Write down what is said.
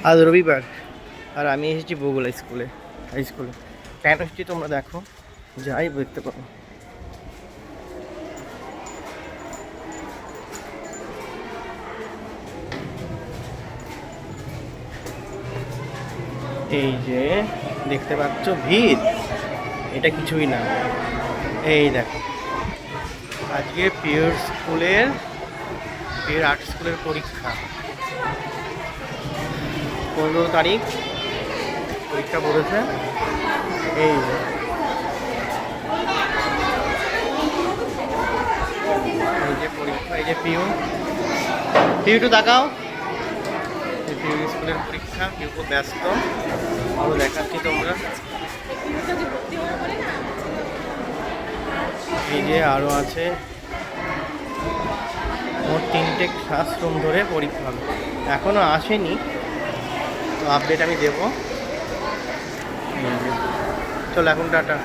আজ রবিবার আর আমি এসেছি বগুলা স্কুলে, হাই স্কুলে। কেন এসেছি তোমরা দেখো, যাই দেখতে পাবো। এই যে দেখতে পাচ্ছ ভিড়, এটা কিছুই না। এই দেখো, আজকে পিওর আর্ট স্কুলের পরীক্ষা। 15 তারিখ পরীক্ষা পড়েছে। এই যে পরীক্ষা, এই যে পিউ একটু তাকাও। পিউ স্কুলের পরীক্ষা, পিউ খুব ব্যস্ত। আরো দেখাচ্ছি তোমরা, এই যে আরো আছে। মোট 3টে ক্লাসরুম ধরে পরীক্ষা হবে, এখনো আসেনি, তো আপডেট আমি দেবো। চলো এখন টাটা।